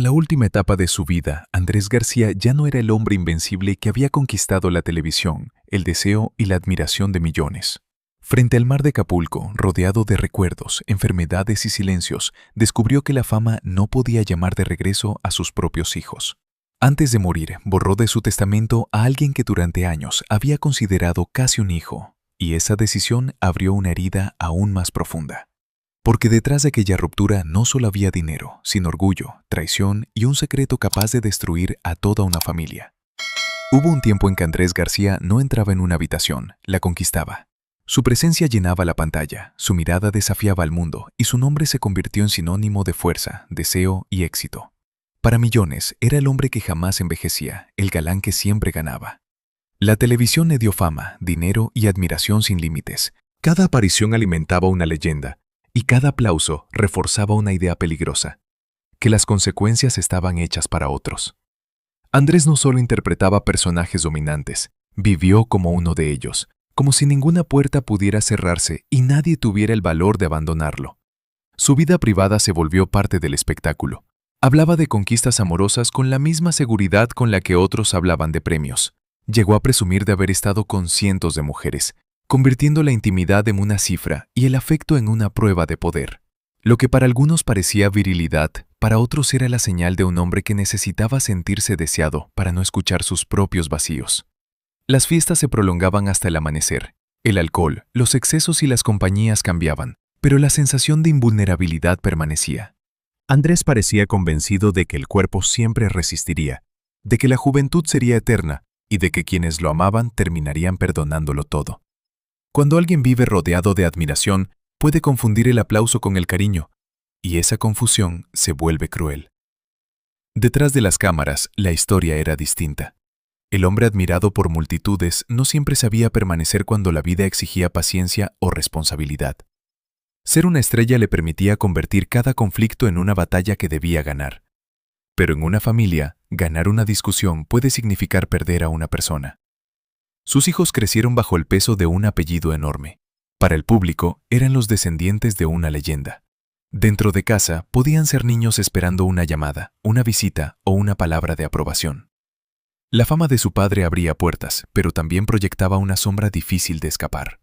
En la última etapa de su vida, Andrés García ya no era el hombre invencible que había conquistado la televisión, el deseo y la admiración de millones. Frente al mar de Acapulco, rodeado de recuerdos, enfermedades y silencios, descubrió que la fama no podía llamar de regreso a sus propios hijos. Antes de morir, borró de su testamento a alguien que durante años había considerado casi un hijo, y esa decisión abrió una herida aún más profunda. Porque detrás de aquella ruptura no solo había dinero, sino orgullo, traición y un secreto capaz de destruir a toda una familia. Hubo un tiempo en que Andrés García no entraba en una habitación, la conquistaba. Su presencia llenaba la pantalla, su mirada desafiaba al mundo y su nombre se convirtió en sinónimo de fuerza, deseo y éxito. Para millones, era el hombre que jamás envejecía, el galán que siempre ganaba. La televisión le dio fama, dinero y admiración sin límites. Cada aparición alimentaba una leyenda, y cada aplauso reforzaba una idea peligrosa, que las consecuencias estaban hechas para otros. Andrés no solo interpretaba personajes dominantes, vivió como uno de ellos, como si ninguna puerta pudiera cerrarse y nadie tuviera el valor de abandonarlo. Su vida privada se volvió parte del espectáculo. Hablaba de conquistas amorosas con la misma seguridad con la que otros hablaban de premios. Llegó a presumir de haber estado con cientos de mujeres, convirtiendo la intimidad en una cifra y el afecto en una prueba de poder. Lo que para algunos parecía virilidad, para otros era la señal de un hombre que necesitaba sentirse deseado para no escuchar sus propios vacíos. Las fiestas se prolongaban hasta el amanecer. El alcohol, los excesos y las compañías cambiaban, pero la sensación de invulnerabilidad permanecía. Andrés parecía convencido de que el cuerpo siempre resistiría, de que la juventud sería eterna y de que quienes lo amaban terminarían perdonándolo todo. Cuando alguien vive rodeado de admiración, puede confundir el aplauso con el cariño, y esa confusión se vuelve cruel. Detrás de las cámaras, la historia era distinta. El hombre admirado por multitudes no siempre sabía permanecer cuando la vida exigía paciencia o responsabilidad. Ser una estrella le permitía convertir cada conflicto en una batalla que debía ganar. Pero en una familia, ganar una discusión puede significar perder a una persona. Sus hijos crecieron bajo el peso de un apellido enorme. Para el público, eran los descendientes de una leyenda. Dentro de casa, podían ser niños esperando una llamada, una visita o una palabra de aprobación. La fama de su padre abría puertas, pero también proyectaba una sombra difícil de escapar.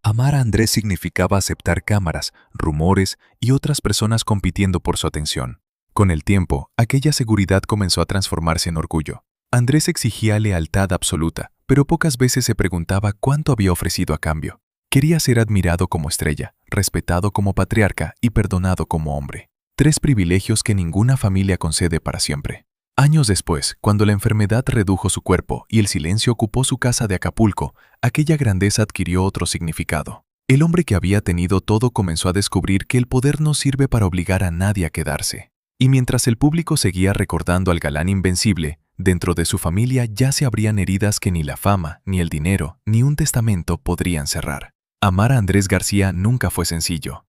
Amar a Andrés significaba aceptar cámaras, rumores y otras personas compitiendo por su atención. Con el tiempo, aquella seguridad comenzó a transformarse en orgullo. Andrés exigía lealtad absoluta, pero pocas veces se preguntaba cuánto había ofrecido a cambio. Quería ser admirado como estrella, respetado como patriarca y perdonado como hombre. 3 privilegios que ninguna familia concede para siempre. Años después, cuando la enfermedad redujo su cuerpo y el silencio ocupó su casa de Acapulco, aquella grandeza adquirió otro significado. El hombre que había tenido todo comenzó a descubrir que el poder no sirve para obligar a nadie a quedarse. Y mientras el público seguía recordando al galán invencible, dentro de su familia ya se abrían heridas que ni la fama, ni el dinero, ni un testamento podrían cerrar. Amar a Andrés García nunca fue sencillo.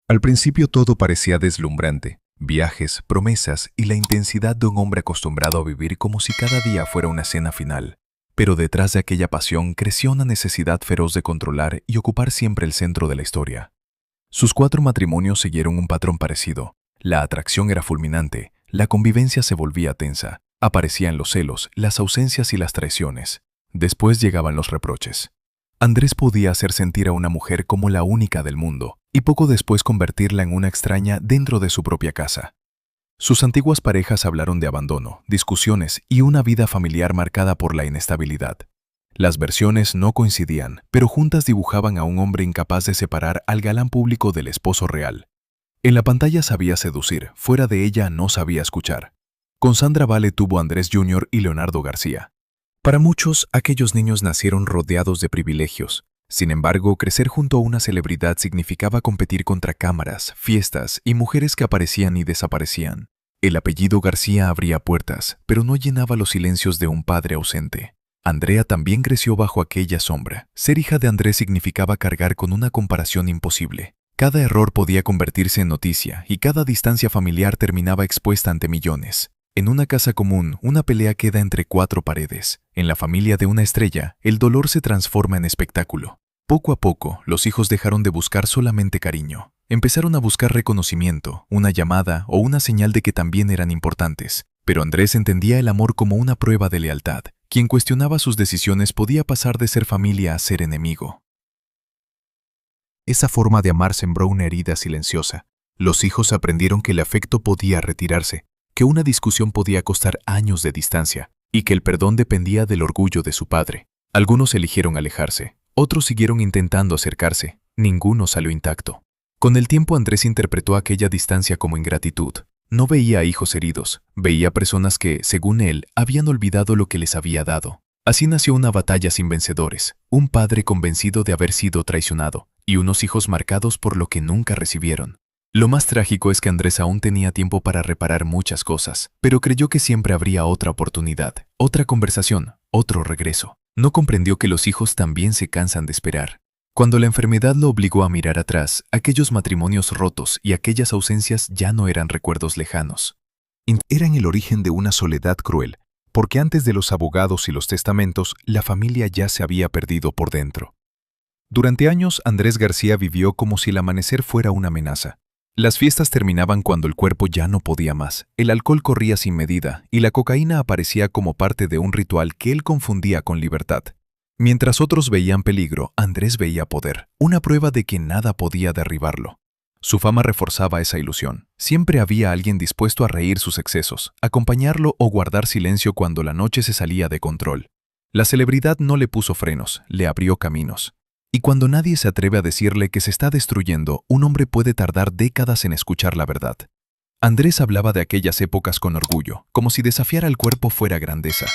Al principio todo parecía deslumbrante. Viajes, promesas y la intensidad de un hombre acostumbrado a vivir como si cada día fuera una cena final. Pero detrás de aquella pasión creció una necesidad feroz de controlar y ocupar siempre el centro de la historia. Sus 4 matrimonios siguieron un patrón parecido. La atracción era fulminante, la convivencia se volvía tensa, aparecían los celos, las ausencias y las traiciones. Después llegaban los reproches. Andrés podía hacer sentir a una mujer como la única del mundo y poco después convertirla en una extraña dentro de su propia casa. Sus antiguas parejas hablaron de abandono, discusiones y una vida familiar marcada por la inestabilidad. Las versiones no coincidían, pero juntas dibujaban a un hombre incapaz de separar al galán público del esposo real. En la pantalla sabía seducir, fuera de ella no sabía escuchar. Con Sandra Vale tuvo Andrés Jr. y Leonardo García. Para muchos, aquellos niños nacieron rodeados de privilegios. Sin embargo, crecer junto a una celebridad significaba competir contra cámaras, fiestas y mujeres que aparecían y desaparecían. El apellido García abría puertas, pero no llenaba los silencios de un padre ausente. Andrea también creció bajo aquella sombra. Ser hija de Andrés significaba cargar con una comparación imposible. Cada error podía convertirse en noticia y cada distancia familiar terminaba expuesta ante millones. En una casa común, una pelea queda entre 4 paredes. En la familia de una estrella, el dolor se transforma en espectáculo. Poco a poco, los hijos dejaron de buscar solamente cariño. Empezaron a buscar reconocimiento, una llamada o una señal de que también eran importantes. Pero Andrés entendía el amor como una prueba de lealtad. Quien cuestionaba sus decisiones podía pasar de ser familia a ser enemigo. Esa forma de amar sembró una herida silenciosa. Los hijos aprendieron que el afecto podía retirarse, que una discusión podía costar años de distancia y que el perdón dependía del orgullo de su padre. Algunos eligieron alejarse, otros siguieron intentando acercarse. Ninguno salió intacto. Con el tiempo Andrés interpretó aquella distancia como ingratitud. No veía a hijos heridos, veía personas que, según él, habían olvidado lo que les había dado. Así nació una batalla sin vencedores, un padre convencido de haber sido traicionado y unos hijos marcados por lo que nunca recibieron. Lo más trágico es que Andrés aún tenía tiempo para reparar muchas cosas, pero creyó que siempre habría otra oportunidad, otra conversación, otro regreso. No comprendió que los hijos también se cansan de esperar. Cuando la enfermedad lo obligó a mirar atrás, aquellos matrimonios rotos y aquellas ausencias ya no eran recuerdos lejanos. Eran el origen de una soledad cruel, porque antes de los abogados y los testamentos, la familia ya se había perdido por dentro. Durante años, Andrés García vivió como si el amanecer fuera una amenaza. Las fiestas terminaban cuando el cuerpo ya no podía más, el alcohol corría sin medida y la cocaína aparecía como parte de un ritual que él confundía con libertad. Mientras otros veían peligro, Andrés veía poder, una prueba de que nada podía derribarlo. Su fama reforzaba esa ilusión. Siempre había alguien dispuesto a reír sus excesos, acompañarlo o guardar silencio cuando la noche se salía de control. La celebridad no le puso frenos, le abrió caminos. Y cuando nadie se atreve a decirle que se está destruyendo, un hombre puede tardar décadas en escuchar la verdad. Andrés hablaba de aquellas épocas con orgullo, como si desafiar al cuerpo fuera grandeza.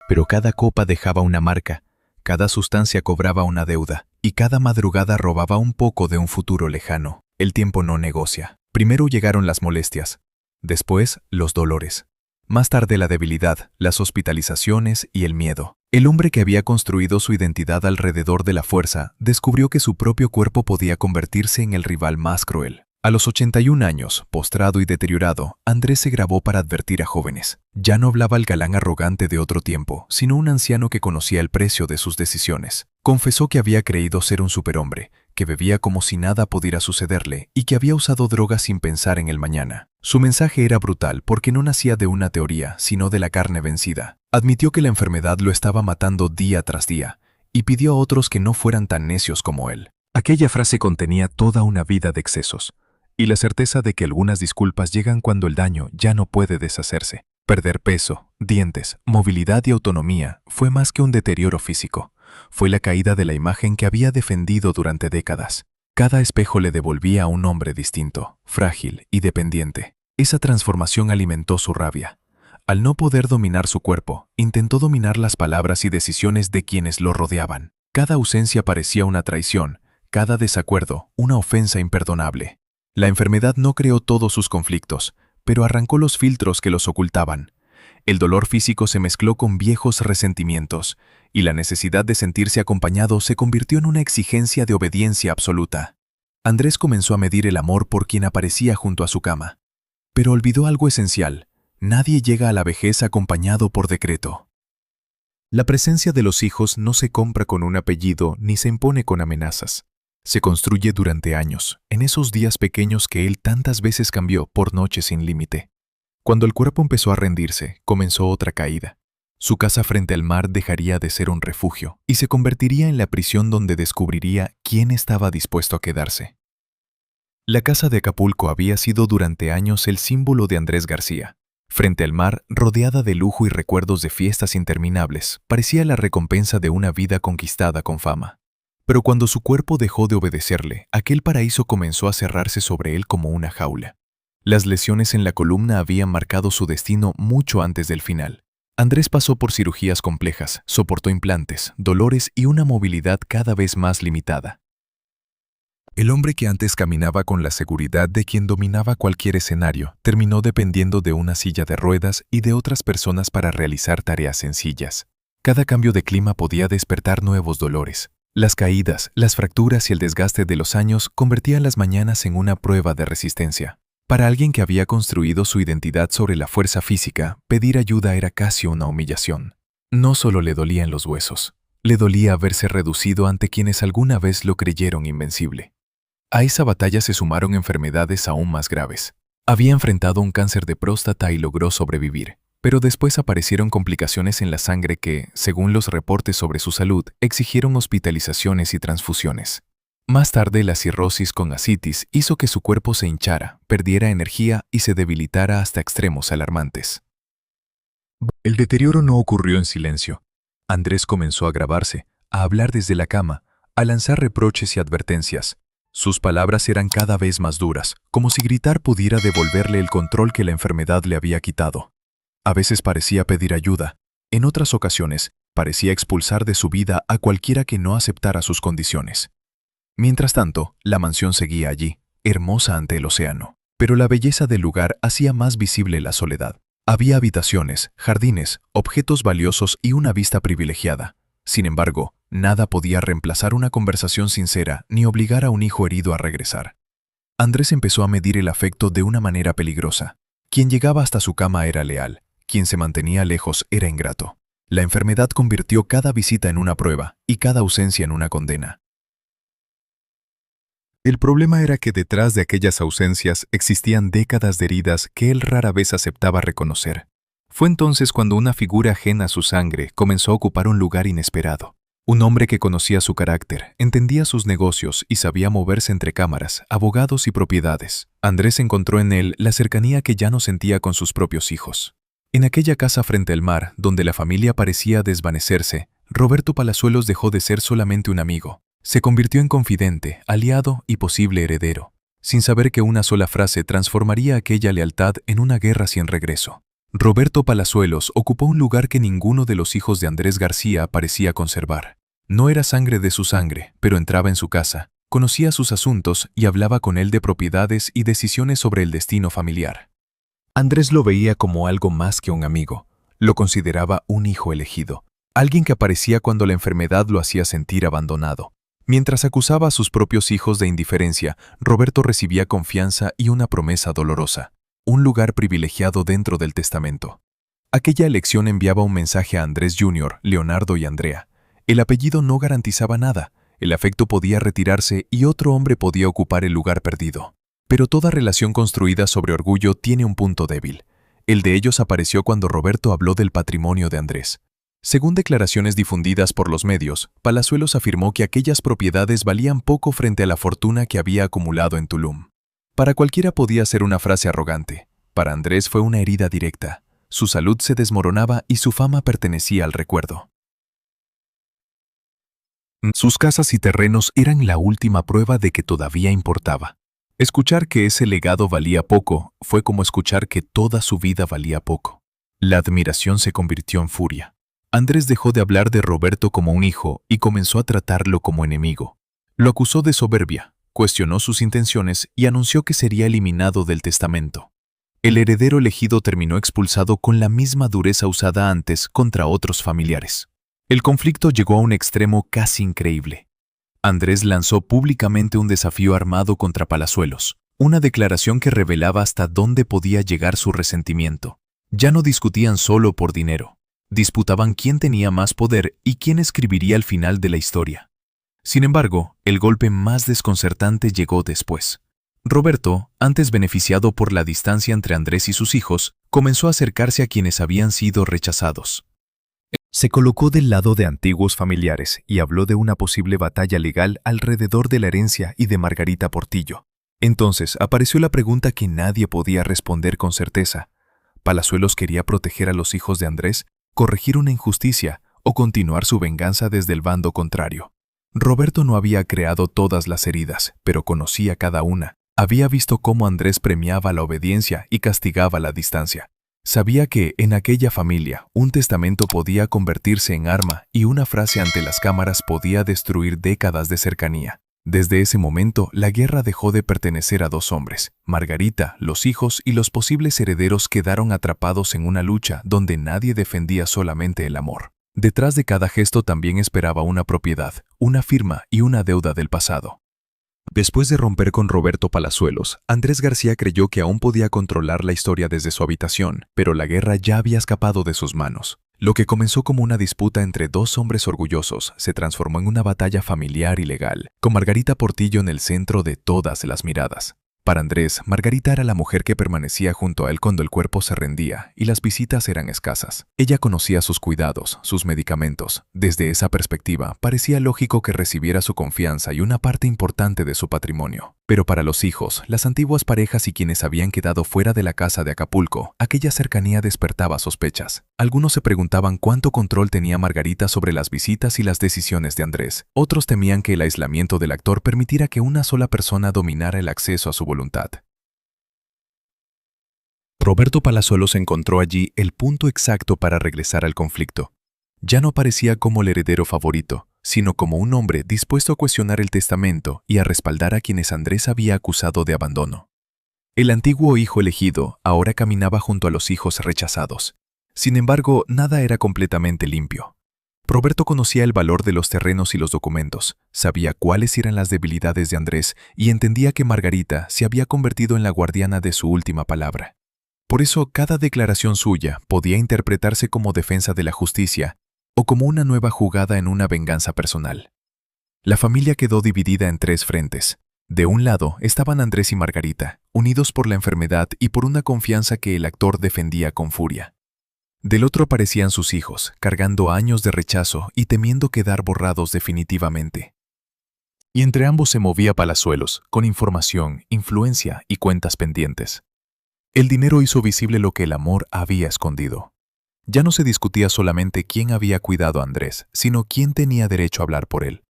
Pero cada copa dejaba una marca. Cada sustancia cobraba una deuda, y cada madrugada robaba un poco de un futuro lejano. El tiempo no negocia. Primero llegaron las molestias, después los dolores. Más tarde la debilidad, las hospitalizaciones y el miedo. El hombre que había construido su identidad alrededor de la fuerza, descubrió que su propio cuerpo podía convertirse en el rival más cruel. A los 81 años, postrado y deteriorado, Andrés se grabó para advertir a jóvenes. Ya no hablaba el galán arrogante de otro tiempo, sino un anciano que conocía el precio de sus decisiones. Confesó que había creído ser un superhombre, que bebía como si nada pudiera sucederle y que había usado drogas sin pensar en el mañana. Su mensaje era brutal porque no nacía de una teoría, sino de la carne vencida. Admitió que la enfermedad lo estaba matando día tras día y pidió a otros que no fueran tan necios como él. Aquella frase contenía toda una vida de excesos y la certeza de que algunas disculpas llegan cuando el daño ya no puede deshacerse. Perder peso, dientes, movilidad y autonomía fue más que un deterioro físico. Fue la caída de la imagen que había defendido durante décadas. Cada espejo le devolvía a un hombre distinto, frágil y dependiente. Esa transformación alimentó su rabia. Al no poder dominar su cuerpo, intentó dominar las palabras y decisiones de quienes lo rodeaban. Cada ausencia parecía una traición, cada desacuerdo una ofensa imperdonable. La enfermedad no creó todos sus conflictos, pero arrancó los filtros que los ocultaban. El dolor físico se mezcló con viejos resentimientos, y la necesidad de sentirse acompañado se convirtió en una exigencia de obediencia absoluta. Andrés comenzó a medir el amor por quien aparecía junto a su cama. Pero olvidó algo esencial: nadie llega a la vejez acompañado por decreto. La presencia de los hijos no se compra con un apellido ni se impone con amenazas. Se construye durante años, en esos días pequeños que él tantas veces cambió por noches sin límite. Cuando el cuerpo empezó a rendirse, comenzó otra caída. Su casa frente al mar dejaría de ser un refugio y se convertiría en la prisión donde descubriría quién estaba dispuesto a quedarse. La casa de Acapulco había sido durante años el símbolo de Andrés García. Frente al mar, rodeada de lujo y recuerdos de fiestas interminables, parecía la recompensa de una vida conquistada con fama. Pero cuando su cuerpo dejó de obedecerle, aquel paraíso comenzó a cerrarse sobre él como una jaula. Las lesiones en la columna habían marcado su destino mucho antes del final. Andrés pasó por cirugías complejas, soportó implantes, dolores y una movilidad cada vez más limitada. El hombre que antes caminaba con la seguridad de quien dominaba cualquier escenario, terminó dependiendo de una silla de ruedas y de otras personas para realizar tareas sencillas. Cada cambio de clima podía despertar nuevos dolores. Las caídas, las fracturas y el desgaste de los años convertían las mañanas en una prueba de resistencia. Para alguien que había construido su identidad sobre la fuerza física, pedir ayuda era casi una humillación. No solo le dolían los huesos, le dolía verse reducido ante quienes alguna vez lo creyeron invencible. A esa batalla se sumaron enfermedades aún más graves. Había enfrentado un cáncer de próstata y logró sobrevivir, pero después aparecieron complicaciones en la sangre que, según los reportes sobre su salud, exigieron hospitalizaciones y transfusiones. Más tarde, la cirrosis con ascitis hizo que su cuerpo se hinchara, perdiera energía y se debilitara hasta extremos alarmantes. El deterioro no ocurrió en silencio. Andrés comenzó a agravarse, a hablar desde la cama, a lanzar reproches y advertencias. Sus palabras eran cada vez más duras, como si gritar pudiera devolverle el control que la enfermedad le había quitado. A veces parecía pedir ayuda, en otras ocasiones parecía expulsar de su vida a cualquiera que no aceptara sus condiciones. Mientras tanto, la mansión seguía allí, hermosa ante el océano, pero la belleza del lugar hacía más visible la soledad. Había habitaciones, jardines, objetos valiosos y una vista privilegiada. Sin embargo, nada podía reemplazar una conversación sincera ni obligar a un hijo herido a regresar. Andrés empezó a medir el afecto de una manera peligrosa. Quien llegaba hasta su cama era leal, quien se mantenía lejos era ingrato. La enfermedad convirtió cada visita en una prueba y cada ausencia en una condena. El problema era que detrás de aquellas ausencias existían décadas de heridas que él rara vez aceptaba reconocer. Fue entonces cuando una figura ajena a su sangre comenzó a ocupar un lugar inesperado. Un hombre que conocía su carácter, entendía sus negocios y sabía moverse entre cámaras, abogados y propiedades. Andrés encontró en él la cercanía que ya no sentía con sus propios hijos. En aquella casa frente al mar, donde la familia parecía desvanecerse, Roberto Palazuelos dejó de ser solamente un amigo. Se convirtió en confidente, aliado y posible heredero, sin saber que una sola frase transformaría aquella lealtad en una guerra sin regreso. Roberto Palazuelos ocupó un lugar que ninguno de los hijos de Andrés García parecía conservar. No era sangre de su sangre, pero entraba en su casa, conocía sus asuntos y hablaba con él de propiedades y decisiones sobre el destino familiar. Andrés lo veía como algo más que un amigo. Lo consideraba un hijo elegido, alguien que aparecía cuando la enfermedad lo hacía sentir abandonado. Mientras acusaba a sus propios hijos de indiferencia, Roberto recibía confianza y una promesa dolorosa, un lugar privilegiado dentro del testamento. Aquella elección enviaba un mensaje a Andrés Jr., Leonardo y Andrea. El apellido no garantizaba nada, el afecto podía retirarse y otro hombre podía ocupar el lugar perdido. Pero toda relación construida sobre orgullo tiene un punto débil. El de ellos apareció cuando Roberto habló del patrimonio de Andrés. Según declaraciones difundidas por los medios, Palazuelos afirmó que aquellas propiedades valían poco frente a la fortuna que había acumulado en Tulum. Para cualquiera podía ser una frase arrogante. Para Andrés fue una herida directa. Su salud se desmoronaba y su fama pertenecía al recuerdo. Sus casas y terrenos eran la última prueba de que todavía importaba. Escuchar que ese legado valía poco fue como escuchar que toda su vida valía poco. La admiración se convirtió en furia. Andrés dejó de hablar de Roberto como un hijo y comenzó a tratarlo como enemigo. Lo acusó de soberbia, cuestionó sus intenciones y anunció que sería eliminado del testamento. El heredero elegido terminó expulsado con la misma dureza usada antes contra otros familiares. El conflicto llegó a un extremo casi increíble. Andrés lanzó públicamente un desafío armado contra Palazuelos, una declaración que revelaba hasta dónde podía llegar su resentimiento. Ya no discutían solo por dinero. Disputaban quién tenía más poder y quién escribiría el final de la historia. Sin embargo, el golpe más desconcertante llegó después. Roberto, antes beneficiado por la distancia entre Andrés y sus hijos, comenzó a acercarse a quienes habían sido rechazados. Se colocó del lado de antiguos familiares y habló de una posible batalla legal alrededor de la herencia y de Margarita Portillo. Entonces apareció la pregunta que nadie podía responder con certeza. ¿Palazuelos quería proteger a los hijos de Andrés, corregir una injusticia o continuar su venganza desde el bando contrario? Roberto no había creado todas las heridas, pero conocía cada una. Había visto cómo Andrés premiaba la obediencia y castigaba la distancia. Sabía que, en aquella familia, un testamento podía convertirse en arma y una frase ante las cámaras podía destruir décadas de cercanía. Desde ese momento, la guerra dejó de pertenecer a dos hombres. Margarita, los hijos y los posibles herederos quedaron atrapados en una lucha donde nadie defendía solamente el amor. Detrás de cada gesto también esperaba una propiedad, una firma y una deuda del pasado. Después de romper con Roberto Palazuelos, Andrés García creyó que aún podía controlar la historia desde su habitación, pero la guerra ya había escapado de sus manos. Lo que comenzó como una disputa entre dos hombres orgullosos se transformó en una batalla familiar y legal, con Margarita Portillo en el centro de todas las miradas. Para Andrés, Margarita era la mujer que permanecía junto a él cuando el cuerpo se rendía y las visitas eran escasas. Ella conocía sus cuidados, sus medicamentos. Desde esa perspectiva, parecía lógico que recibiera su confianza y una parte importante de su patrimonio. Pero para los hijos, las antiguas parejas y quienes habían quedado fuera de la casa de Acapulco, aquella cercanía despertaba sospechas. Algunos se preguntaban cuánto control tenía Margarita sobre las visitas y las decisiones de Andrés. Otros temían que el aislamiento del actor permitiera que una sola persona dominara el acceso a su voluntad. Roberto Palazuelos encontró allí el punto exacto para regresar al conflicto. Ya no parecía como el heredero favorito, sino como un hombre dispuesto a cuestionar el testamento y a respaldar a quienes Andrés había acusado de abandono. El antiguo hijo elegido ahora caminaba junto a los hijos rechazados. Sin embargo, nada era completamente limpio. Roberto conocía el valor de los terrenos y los documentos, sabía cuáles eran las debilidades de Andrés y entendía que Margarita se había convertido en la guardiana de su última palabra. Por eso, cada declaración suya podía interpretarse como defensa de la justicia o como una nueva jugada en una venganza personal. La familia quedó dividida en tres frentes. De un lado estaban Andrés y Margarita, unidos por la enfermedad y por una confianza que el actor defendía con furia. Del otro aparecían sus hijos, cargando años de rechazo y temiendo quedar borrados definitivamente. Y entre ambos se movía Palazuelos, con información, influencia y cuentas pendientes. El dinero hizo visible lo que el amor había escondido. Ya no se discutía solamente quién había cuidado a Andrés, sino quién tenía derecho a hablar por él.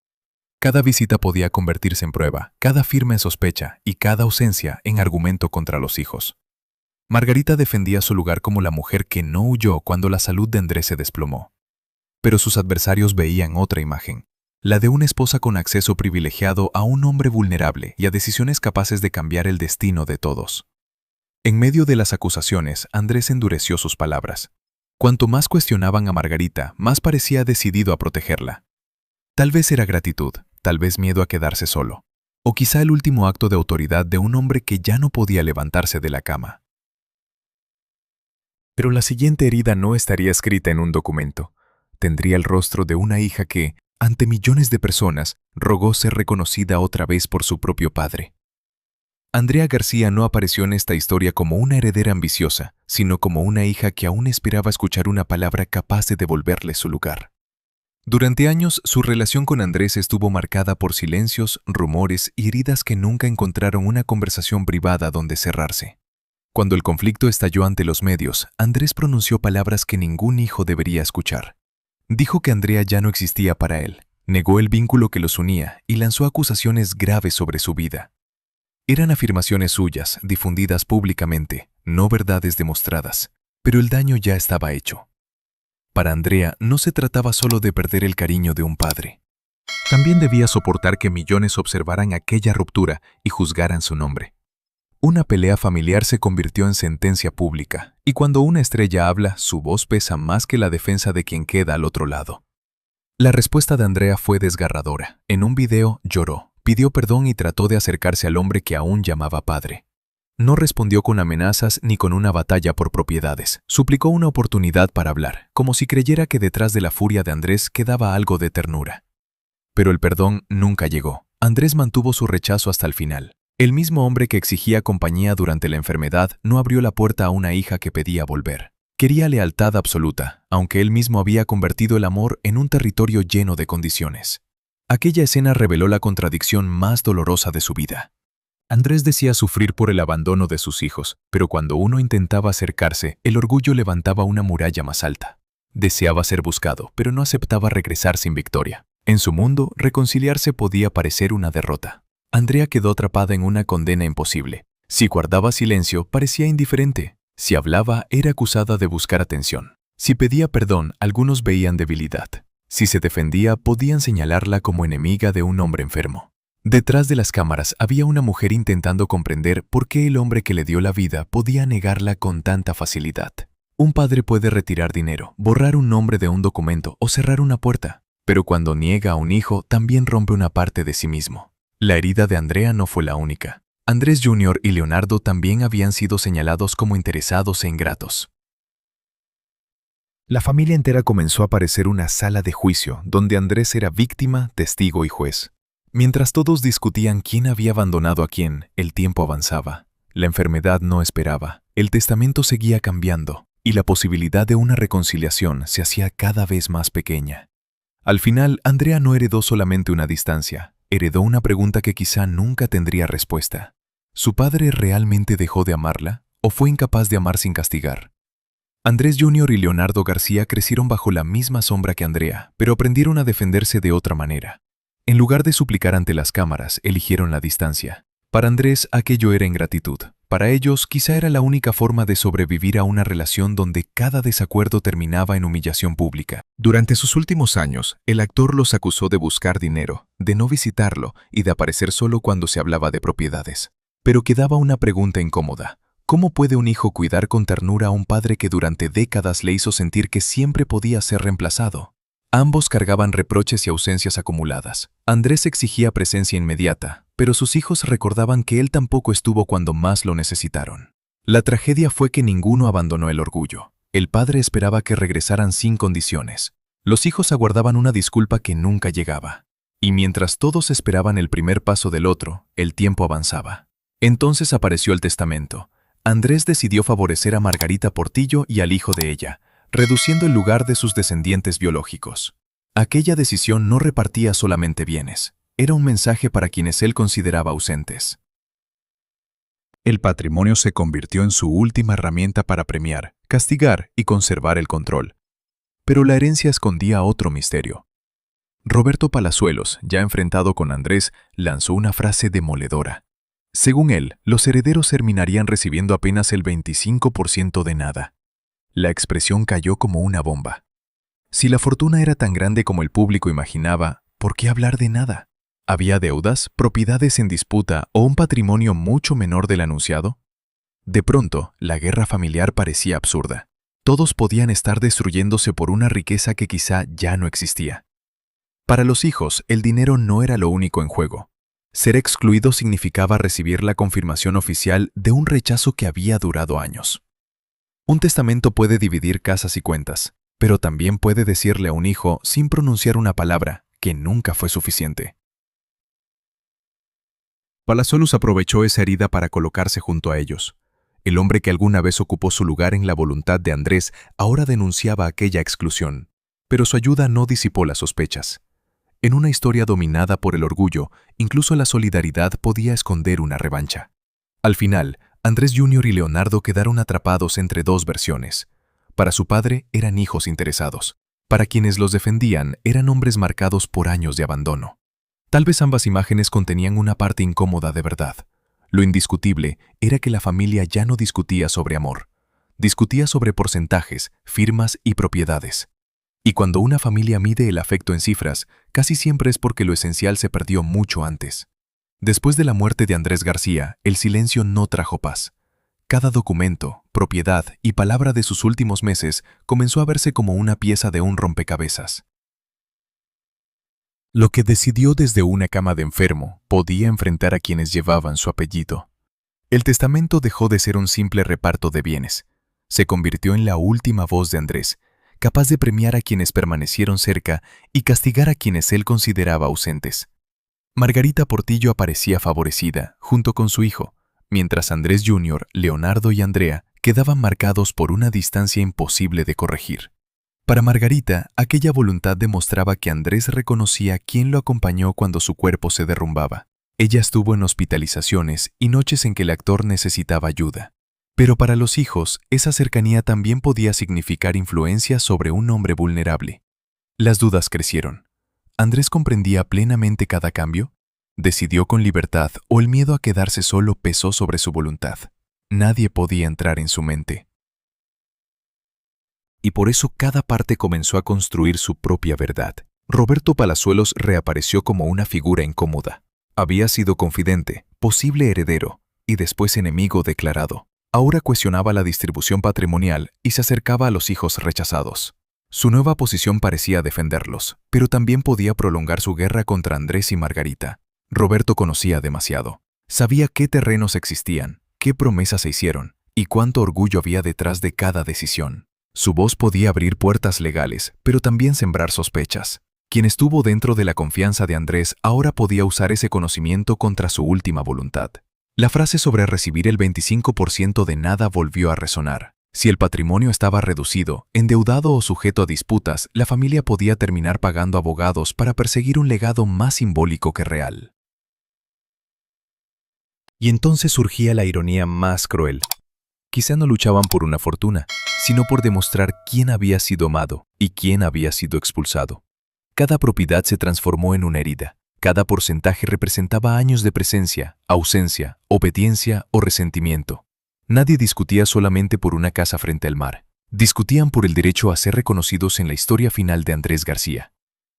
Cada visita podía convertirse en prueba, cada firma en sospecha y cada ausencia en argumento contra los hijos. Margarita defendía su lugar como la mujer que no huyó cuando la salud de Andrés se desplomó. Pero sus adversarios veían otra imagen, la de una esposa con acceso privilegiado a un hombre vulnerable y a decisiones capaces de cambiar el destino de todos. En medio de las acusaciones, Andrés endureció sus palabras. Cuanto más cuestionaban a Margarita, más parecía decidido a protegerla. Tal vez era gratitud, tal vez miedo a quedarse solo, o quizá el último acto de autoridad de un hombre que ya no podía levantarse de la cama. Pero la siguiente herida no estaría escrita en un documento. Tendría el rostro de una hija que, ante millones de personas, rogó ser reconocida otra vez por su propio padre. Andrea García no apareció en esta historia como una heredera ambiciosa, sino como una hija que aún esperaba escuchar una palabra capaz de devolverle su lugar. Durante años, su relación con Andrés estuvo marcada por silencios, rumores y heridas que nunca encontraron una conversación privada donde cerrarse. Cuando el conflicto estalló ante los medios, Andrés pronunció palabras que ningún hijo debería escuchar. Dijo que Andrea ya no existía para él, negó el vínculo que los unía y lanzó acusaciones graves sobre su vida. Eran afirmaciones suyas, difundidas públicamente, no verdades demostradas, pero el daño ya estaba hecho. Para Andrea no se trataba solo de perder el cariño de un padre. También debía soportar que millones observaran aquella ruptura y juzgaran su nombre. Una pelea familiar se convirtió en sentencia pública, y cuando una estrella habla, su voz pesa más que la defensa de quien queda al otro lado. La respuesta de Andrea fue desgarradora. En un video lloró, pidió perdón y trató de acercarse al hombre que aún llamaba padre. No respondió con amenazas ni con una batalla por propiedades. Suplicó una oportunidad para hablar, como si creyera que detrás de la furia de Andrés quedaba algo de ternura. Pero el perdón nunca llegó. Andrés mantuvo su rechazo hasta el final. El mismo hombre que exigía compañía durante la enfermedad no abrió la puerta a una hija que pedía volver. Quería lealtad absoluta, aunque él mismo había convertido el amor en un territorio lleno de condiciones. Aquella escena reveló la contradicción más dolorosa de su vida. Andrés decía sufrir por el abandono de sus hijos, pero cuando uno intentaba acercarse, el orgullo levantaba una muralla más alta. Deseaba ser buscado, pero no aceptaba regresar sin victoria. En su mundo, reconciliarse podía parecer una derrota. Andrea quedó atrapada en una condena imposible. Si guardaba silencio, parecía indiferente. Si hablaba, era acusada de buscar atención. Si pedía perdón, algunos veían debilidad. Si se defendía, podían señalarla como enemiga de un hombre enfermo. Detrás de las cámaras había una mujer intentando comprender por qué el hombre que le dio la vida podía negarla con tanta facilidad. Un padre puede retirar dinero, borrar un nombre de un documento o cerrar una puerta, pero cuando niega a un hijo, también rompe una parte de sí mismo. La herida de Andrea no fue la única. Andrés Jr. y Leonardo también habían sido señalados como interesados e ingratos. La familia entera comenzó a parecer una sala de juicio, donde Andrés era víctima, testigo y juez. Mientras todos discutían quién había abandonado a quién, el tiempo avanzaba. La enfermedad no esperaba, el testamento seguía cambiando, y la posibilidad de una reconciliación se hacía cada vez más pequeña. Al final, Andrea no heredó solamente una distancia, heredó una pregunta que quizá nunca tendría respuesta. ¿Su padre realmente dejó de amarla o fue incapaz de amar sin castigar? Andrés Jr. y Leonardo García crecieron bajo la misma sombra que Andrea, pero aprendieron a defenderse de otra manera. En lugar de suplicar ante las cámaras, eligieron la distancia. Para Andrés, aquello era ingratitud. Para ellos, quizá era la única forma de sobrevivir a una relación donde cada desacuerdo terminaba en humillación pública. Durante sus últimos años, el actor los acusó de buscar dinero, de no visitarlo y de aparecer solo cuando se hablaba de propiedades. Pero quedaba una pregunta incómoda. ¿Cómo puede un hijo cuidar con ternura a un padre que durante décadas le hizo sentir que siempre podía ser reemplazado? Ambos cargaban reproches y ausencias acumuladas. Andrés exigía presencia inmediata, pero sus hijos recordaban que él tampoco estuvo cuando más lo necesitaron. La tragedia fue que ninguno abandonó el orgullo. El padre esperaba que regresaran sin condiciones. Los hijos aguardaban una disculpa que nunca llegaba. Y mientras todos esperaban el primer paso del otro, el tiempo avanzaba. Entonces apareció el testamento. Andrés decidió favorecer a Margarita Portillo y al hijo de ella, reduciendo el lugar de sus descendientes biológicos. Aquella decisión no repartía solamente bienes, era un mensaje para quienes él consideraba ausentes. El patrimonio se convirtió en su última herramienta para premiar, castigar y conservar el control. Pero la herencia escondía otro misterio. Roberto Palazuelos, ya enfrentado con Andrés, lanzó una frase demoledora. Según él, los herederos terminarían recibiendo apenas el 25% de nada. La expresión cayó como una bomba. Si la fortuna era tan grande como el público imaginaba, ¿por qué hablar de nada? ¿Había deudas, propiedades en disputa o un patrimonio mucho menor del anunciado? De pronto, la guerra familiar parecía absurda. Todos podían estar destruyéndose por una riqueza que quizá ya no existía. Para los hijos, el dinero no era lo único en juego. Ser excluido significaba recibir la confirmación oficial de un rechazo que había durado años. Un testamento puede dividir casas y cuentas, pero también puede decirle a un hijo, sin pronunciar una palabra, que nunca fue suficiente. Palazuelos aprovechó esa herida para colocarse junto a ellos. El hombre que alguna vez ocupó su lugar en la voluntad de Andrés ahora denunciaba aquella exclusión, pero su ayuda no disipó las sospechas. En una historia dominada por el orgullo, incluso la solidaridad podía esconder una revancha. Al final, Andrés Jr. y Leonardo quedaron atrapados entre dos versiones. Para su padre eran hijos interesados. Para quienes los defendían eran hombres marcados por años de abandono. Tal vez ambas imágenes contenían una parte incómoda de verdad. Lo indiscutible era que la familia ya no discutía sobre amor. Discutía sobre porcentajes, firmas y propiedades. Y cuando una familia mide el afecto en cifras, casi siempre es porque lo esencial se perdió mucho antes. Después de la muerte de Andrés García, el silencio no trajo paz. Cada documento, propiedad y palabra de sus últimos meses comenzó a verse como una pieza de un rompecabezas. Lo que decidió desde una cama de enfermo podía enfrentar a quienes llevaban su apellido. El testamento dejó de ser un simple reparto de bienes. Se convirtió en la última voz de Andrés, capaz de premiar a quienes permanecieron cerca y castigar a quienes él consideraba ausentes. Margarita Portillo aparecía favorecida, junto con su hijo, mientras Andrés Jr., Leonardo y Andrea quedaban marcados por una distancia imposible de corregir. Para Margarita, aquella voluntad demostraba que Andrés reconocía quién lo acompañó cuando su cuerpo se derrumbaba. Ella estuvo en hospitalizaciones y noches en que el actor necesitaba ayuda. Pero para los hijos, esa cercanía también podía significar influencia sobre un hombre vulnerable. Las dudas crecieron. ¿Andrés comprendía plenamente cada cambio? ¿Decidió con libertad o el miedo a quedarse solo pesó sobre su voluntad? Nadie podía entrar en su mente. Y por eso cada parte comenzó a construir su propia verdad. Roberto Palazuelos reapareció como una figura incómoda. Había sido confidente, posible heredero y después enemigo declarado. Ahora cuestionaba la distribución patrimonial y se acercaba a los hijos rechazados. Su nueva posición parecía defenderlos, pero también podía prolongar su guerra contra Andrés y Margarita. Roberto conocía demasiado. Sabía qué terrenos existían, qué promesas se hicieron y cuánto orgullo había detrás de cada decisión. Su voz podía abrir puertas legales, pero también sembrar sospechas. Quien estuvo dentro de la confianza de Andrés ahora podía usar ese conocimiento contra su última voluntad. La frase sobre recibir el 25% de nada volvió a resonar. Si el patrimonio estaba reducido, endeudado o sujeto a disputas, la familia podía terminar pagando abogados para perseguir un legado más simbólico que real. Y entonces surgía la ironía más cruel. Quizá no luchaban por una fortuna, sino por demostrar quién había sido amado y quién había sido expulsado. Cada propiedad se transformó en una herida. Cada porcentaje representaba años de presencia, ausencia, obediencia o resentimiento. Nadie discutía solamente por una casa frente al mar. Discutían por el derecho a ser reconocidos en la historia final de Andrés García.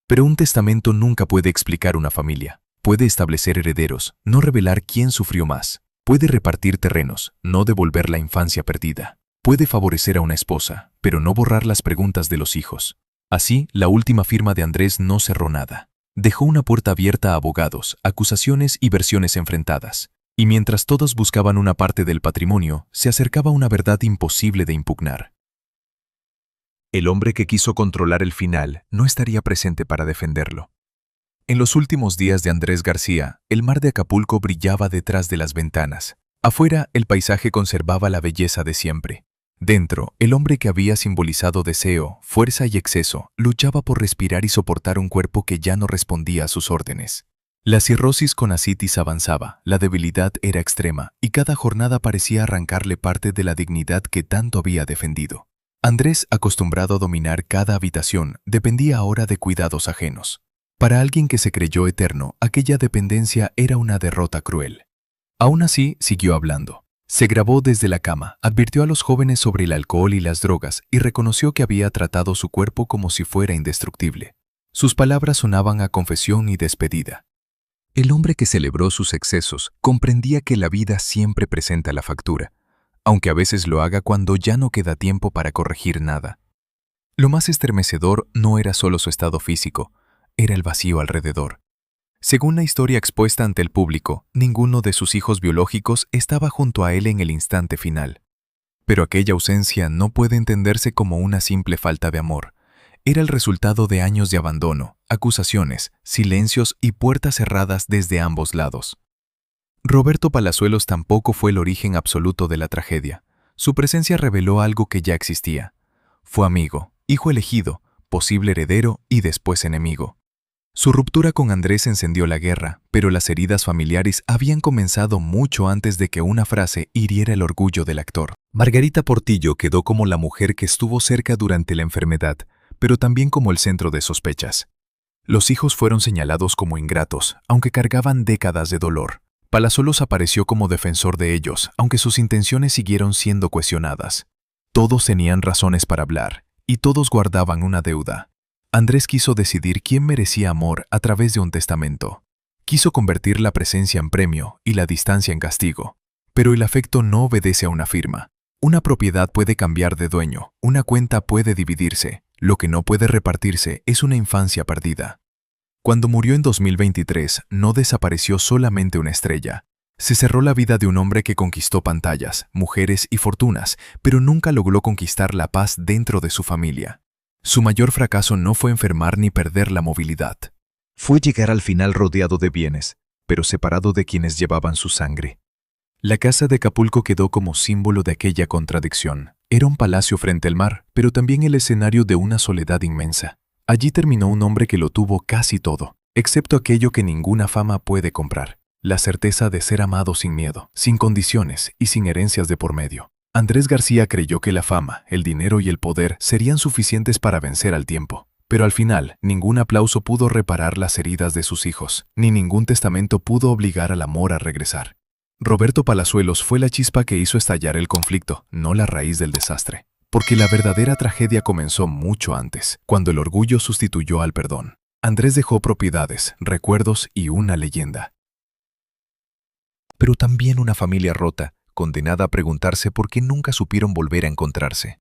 Pero un testamento nunca puede explicar una familia. Puede establecer herederos, no revelar quién sufrió más. Puede repartir terrenos, no devolver la infancia perdida. Puede favorecer a una esposa, pero no borrar las preguntas de los hijos. Así, la última firma de Andrés no cerró nada. Dejó una puerta abierta a abogados, acusaciones y versiones enfrentadas. Y mientras todos buscaban una parte del patrimonio, se acercaba una verdad imposible de impugnar. El hombre que quiso controlar el final no estaría presente para defenderlo. En los últimos días de Andrés García, el mar de Acapulco brillaba detrás de las ventanas. Afuera, el paisaje conservaba la belleza de siempre. Dentro, el hombre que había simbolizado deseo, fuerza y exceso, luchaba por respirar y soportar un cuerpo que ya no respondía a sus órdenes. La cirrosis con ascitis avanzaba, la debilidad era extrema, y cada jornada parecía arrancarle parte de la dignidad que tanto había defendido. Andrés, acostumbrado a dominar cada habitación, dependía ahora de cuidados ajenos. Para alguien que se creyó eterno, aquella dependencia era una derrota cruel. Aún así, siguió hablando. Se grabó desde la cama, advirtió a los jóvenes sobre el alcohol y las drogas y reconoció que había tratado su cuerpo como si fuera indestructible. Sus palabras sonaban a confesión y despedida. El hombre que celebró sus excesos comprendía que la vida siempre presenta la factura, aunque a veces lo haga cuando ya no queda tiempo para corregir nada. Lo más estremecedor no era solo su estado físico, era el vacío alrededor. Según la historia expuesta ante el público, ninguno de sus hijos biológicos estaba junto a él en el instante final. Pero aquella ausencia no puede entenderse como una simple falta de amor. Era el resultado de años de abandono, acusaciones, silencios y puertas cerradas desde ambos lados. Roberto Palazuelos tampoco fue el origen absoluto de la tragedia. Su presencia reveló algo que ya existía. Fue amigo, hijo elegido, posible heredero y después enemigo. Su ruptura con Andrés encendió la guerra, pero las heridas familiares habían comenzado mucho antes de que una frase hiriera el orgullo del actor. Margarita Portillo quedó como la mujer que estuvo cerca durante la enfermedad, pero también como el centro de sospechas. Los hijos fueron señalados como ingratos, aunque cargaban décadas de dolor. Palazuelos apareció como defensor de ellos, aunque sus intenciones siguieron siendo cuestionadas. Todos tenían razones para hablar, y todos guardaban una deuda. Andrés quiso decidir quién merecía amor a través de un testamento. Quiso convertir la presencia en premio y la distancia en castigo. Pero el afecto no obedece a una firma. Una propiedad puede cambiar de dueño, una cuenta puede dividirse. Lo que no puede repartirse es una infancia perdida. Cuando murió en 2023, no desapareció solamente una estrella. Se cerró la vida de un hombre que conquistó pantallas, mujeres y fortunas, pero nunca logró conquistar la paz dentro de su familia. Su mayor fracaso no fue enfermar ni perder la movilidad. Fue llegar al final rodeado de bienes, pero separado de quienes llevaban su sangre. La casa de Acapulco quedó como símbolo de aquella contradicción. Era un palacio frente al mar, pero también el escenario de una soledad inmensa. Allí terminó un hombre que lo tuvo casi todo, excepto aquello que ninguna fama puede comprar, la certeza de ser amado sin miedo, sin condiciones y sin herencias de por medio. Andrés García creyó que la fama, el dinero y el poder serían suficientes para vencer al tiempo. Pero al final, ningún aplauso pudo reparar las heridas de sus hijos, ni ningún testamento pudo obligar al amor a regresar. Roberto Palazuelos fue la chispa que hizo estallar el conflicto, no la raíz del desastre. Porque la verdadera tragedia comenzó mucho antes, cuando el orgullo sustituyó al perdón. Andrés dejó propiedades, recuerdos y una leyenda. Pero también una familia rota, condenada a preguntarse por qué nunca supieron volver a encontrarse.